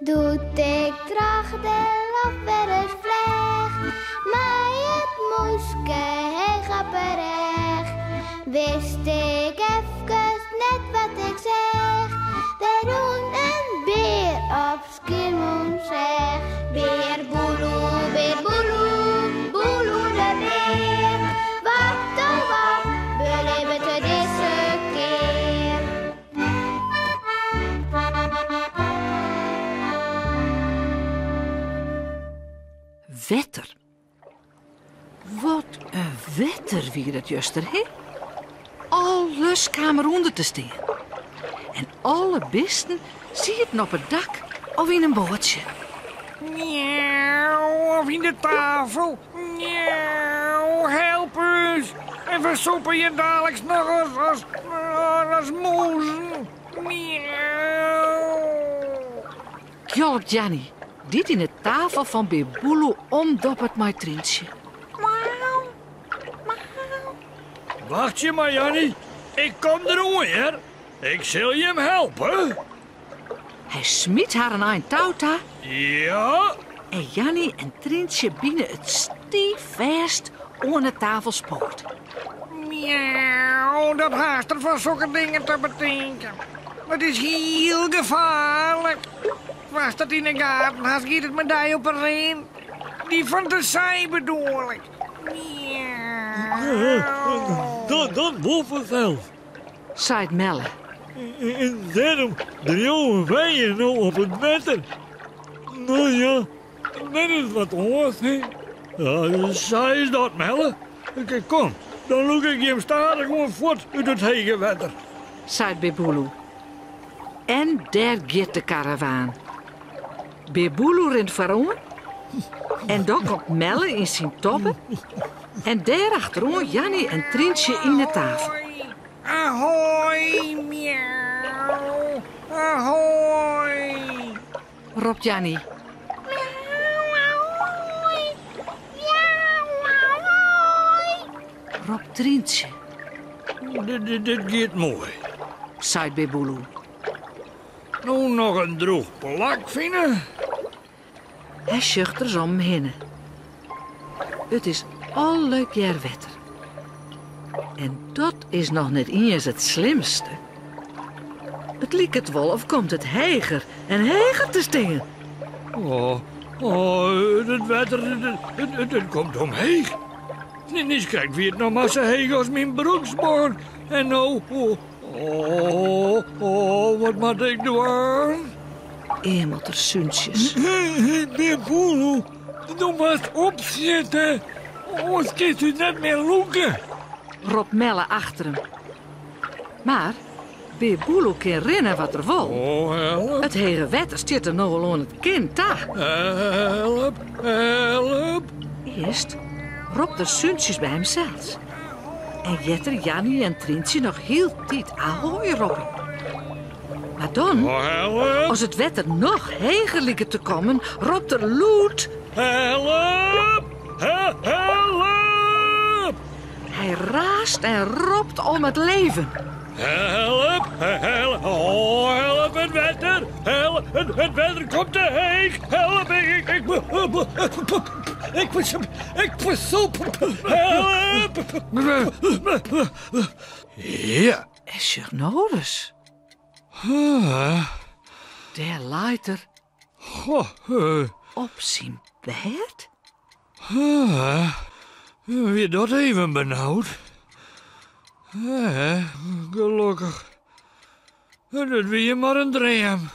Doet ik tracht de lof weer eens vleg, maar het moeske heel grapperig. Wist ik even net wat ik zeg, we doen een beer op Schiermonnikoog zeg. Beer boeloe, boeloe de beer. Wat oh wat, beleven we deze keer. Wetter. Wat een wetter wie dat juster, hè? Alles kwam eronder te staan. En alle beesten zitten op het dak of in een bootje. Miauw, of in de tafel. Miauw, help ons. En versoepen je dadelijk nog als moezen. Miauw. Kjolp Jannie, dit in de tafel van Beboelo omdoppert mijn Trientje. Wacht je maar, Jannie. Ik kom er weer. Ik zal je hem helpen. Hij smiet haar een eind touwta Ja. en Jannie en Trientje binnen het stiefvast onder de tafel spoort. Miauw, dat haast er van zulke dingen te bedenken. Het is heel gevaarlijk. Was dat in de gaten, haast giet het medaille op een reen. Die fantasie bedoel ik. Miauw. Dat boven vanzelf. Zei Melle. En daarom draaien wij nou op het wetter. Nou ja, dat is wat hoort, hè. Ja, zij is dat, Melle. Kijk, kom, dan loop ik je hem stadig gewoon voort uit het hege wetter. Zei Beboelo. En daar gaat de karavaan. Beboelo rent vooraan. En dan komt Melle in zijn toppen. En daar achterom Jannie en Trientje in de tafel. Ahoy, miauw. Ahoy. Roept Jannie. Roept Trientje. Dit gaat mooi. Zei Beboelo. Nou nog een droog plak vinden. Hij zucht er zo omheen. Het is al leuk jaar wetter. En dat is nog net eens het slimste. Het liek het wel of komt het heiger en heiger te stingen. Het wetter, het komt omheen. Nu krijgt wie het nog maar zo heeg als mijn broeksboor. En nou, wat moet ik doen? Eenmaal ter zuntjes. Beboelo, doe maar eens opzitten. Ons kunt u net meer loeken. Roept Melle achter hem. Maar Beboelo kan rennen wat er wil. Help, Het hele wetter stiert er nou al aan het kind daar. help. Eerst roept de zuntjes bij hemzelf. En jetter Jannie en Trientje nog heel tijd ahoy roepen. Maar dan, Help, als het wetter nog heger lijkt te komen, roept er Loet. help, help. Hij raast en roept om het leven. Help, help, help, het wetter. Help, het wetter komt te heeg. Help, ik versoep. Help. Ja. Is je nodig? Der leiter op zijn bed? Weer dat even benauwd. Gelukkig. Dat weer maar een dream.